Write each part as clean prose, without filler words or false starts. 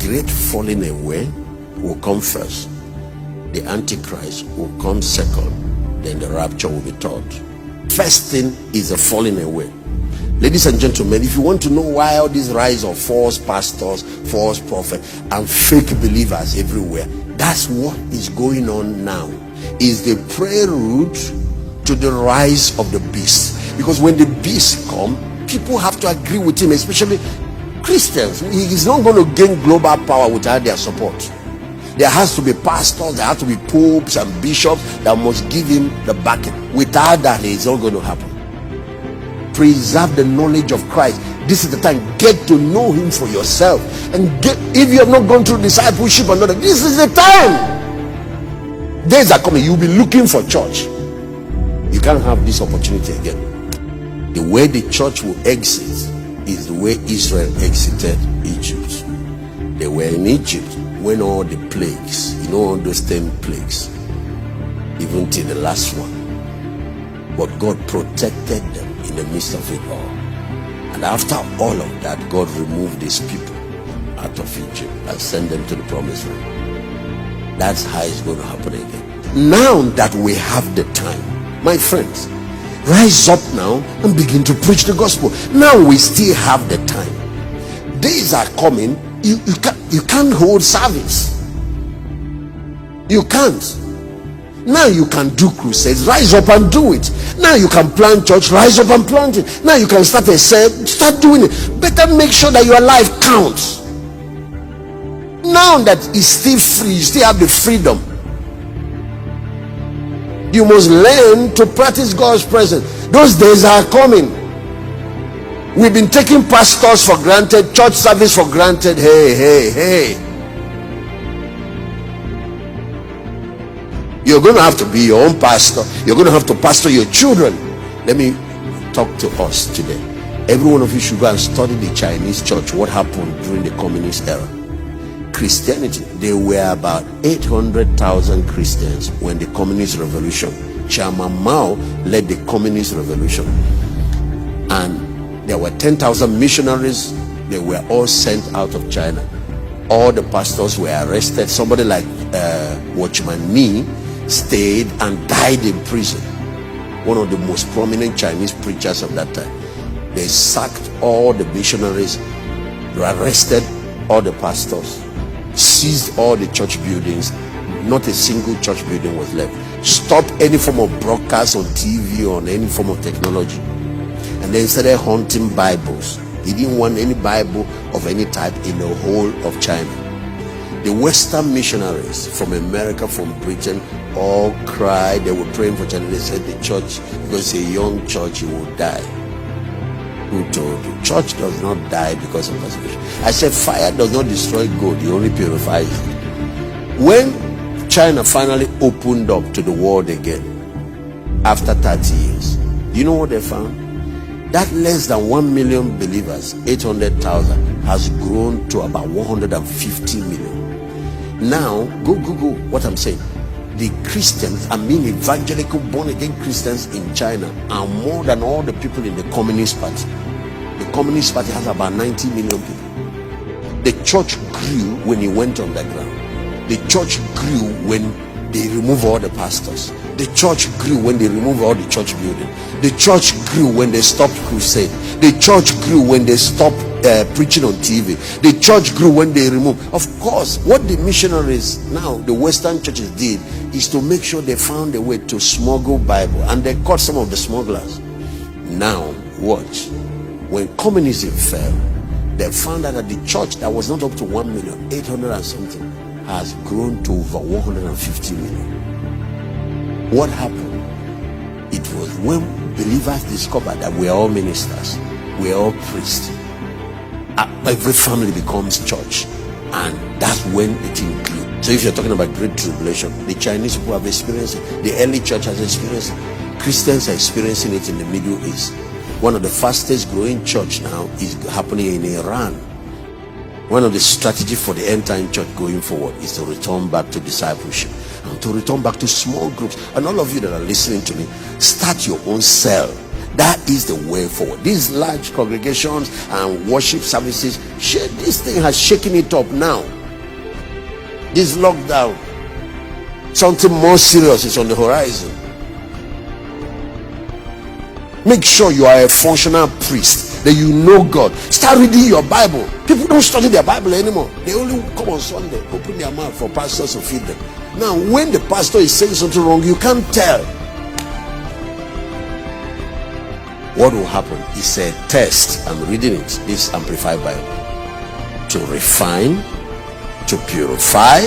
great falling away will come first. The antichrist will come second. Then the rapture will be third. First thing is the falling away. Ladies and gentlemen, if you want to know why all this rise of false pastors, false prophets, and fake believers everywhere, that's what is going on now. Is the prelude to the rise of the beast. Because when the beast come, people have to agree with him, especially Christians. He is not going to gain global power without their support. There has to be pastors, there has to be popes and bishops that must give him the backing. Without that, it's not going to happen. Preserve the knowledge of Christ. This is the time. Get to know him for yourself. And if you have not gone through discipleship and all that, this is the time. Days are coming. You'll be looking for church. You can't have this opportunity again. The way the church will exit is the way Israel exited Egypt. They were in Egypt when all the plagues, all those 10 plagues, even till the last one. But God protected them in the midst of it all. And after all of that, God removed his people out of Egypt and sent them to the promised land. That's how it's going to happen again. Now that we have the time, my friends, rise up now and begin to preach the gospel. Now we still have the time. Days are coming. You can't hold service. You can't. Now you can do crusades. Rise up and do it. Now you can plant church. Rise up and plant it. Now you can start a cell. Start doing it. Better make sure that your life counts. Now that it's still free, you still have the freedom. You must learn to practice God's presence. Those days are coming. We've been taking pastors for granted, church service for granted. Hey. You're going to have to be your own pastor. You're going to have to pastor your children. Let me talk to us today. Every one of you should go and study the Chinese church. What happened during the communist era? Christianity. There were about 800,000 Christians when the communist revolution. Chairman Mao led the communist revolution. And there were 10,000 missionaries. They were all sent out of China. All the pastors were arrested. Somebody like Watchman Nee stayed and died in prison. One of the most prominent Chinese preachers of that time. They sacked all the missionaries, arrested all the pastors, seized all the church buildings. Not a single church building was left. Stopped any form of broadcast on TV or on any form of technology. And then started hunting Bibles. He didn't want any Bible of any type in the whole of China. The Western missionaries from America, from Britain, all cried. They were praying for China. They said the church, because it's a young church, it will die. Who told you? Church does not die because of persecution. I said fire does not destroy gold, it only purifies it. When China finally opened up to the world again after 30 years, do you know what they found? That less than 1 million believers, 800,000, has grown to about 150 million. Now, go Google what I'm saying. The Christians, evangelical born-again Christians in China are more than all the people in the Communist Party. The Communist Party has about 90 million people. The church grew when it went underground. The church grew when they removed all the pastors. The church grew when they removed all the church building. The church grew when they stopped crusade. The church grew when they stopped preaching on TV. The church grew when they removed. Of course, what the missionaries now, the Western churches did, is to make sure they found a way to smuggle Bible, and they caught some of the smugglers. Now, watch. When communism fell, they found out that the church that was not up to 1 million, 800 and something, has grown to over 150 million. What happened? It was when believers discovered that we are all ministers, we are all priests. Every family becomes church, and that's when the thing grew. So if you're talking about great tribulation, the Chinese people have experienced it, the early church has experienced it, Christians are experiencing it in the Middle East. One of the fastest growing church now is happening in Iran. One of the strategies for the end time church going forward is to return back to discipleship and to return back to small groups. And all of you that are listening to me, start your own cell. That is the way forward. These large congregations and worship services, this thing has shaken it up now. This lockdown, something more serious is on the horizon. Make sure you are a functional priest, that you know God. Start reading your Bible. People don't study their Bible anymore. They only come on Sunday, open their mouth for pastors to feed them. Now, when the pastor is saying something wrong, you can't tell. What will happen? He said, test. I'm reading it. This Amplified Bible. To refine, to purify,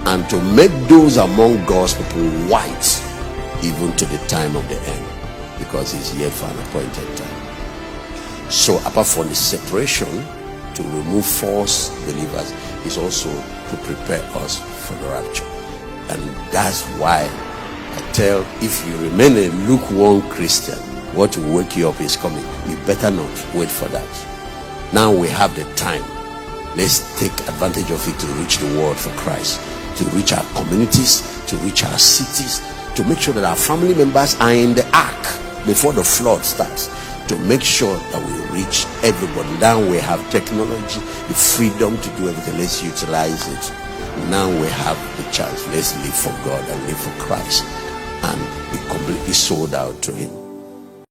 and to make those among God's people white, even to the time of the end, because he's yet for an appointed time. So apart from the separation, to remove false believers, is also to prepare us for the rapture. And that's why I tell, if you remain a lukewarm Christian, what will wake you up is coming. You better not wait for that. Now we have the time. Let's take advantage of it to reach the world for Christ, to reach our communities, to reach our cities, to make sure that our family members are in the ark before the flood starts, to make sure that we reach everybody. Now we have technology, the freedom to do everything. Let's utilize it. Now we have the chance. Let's live for God and live for Christ and be completely sold out to him.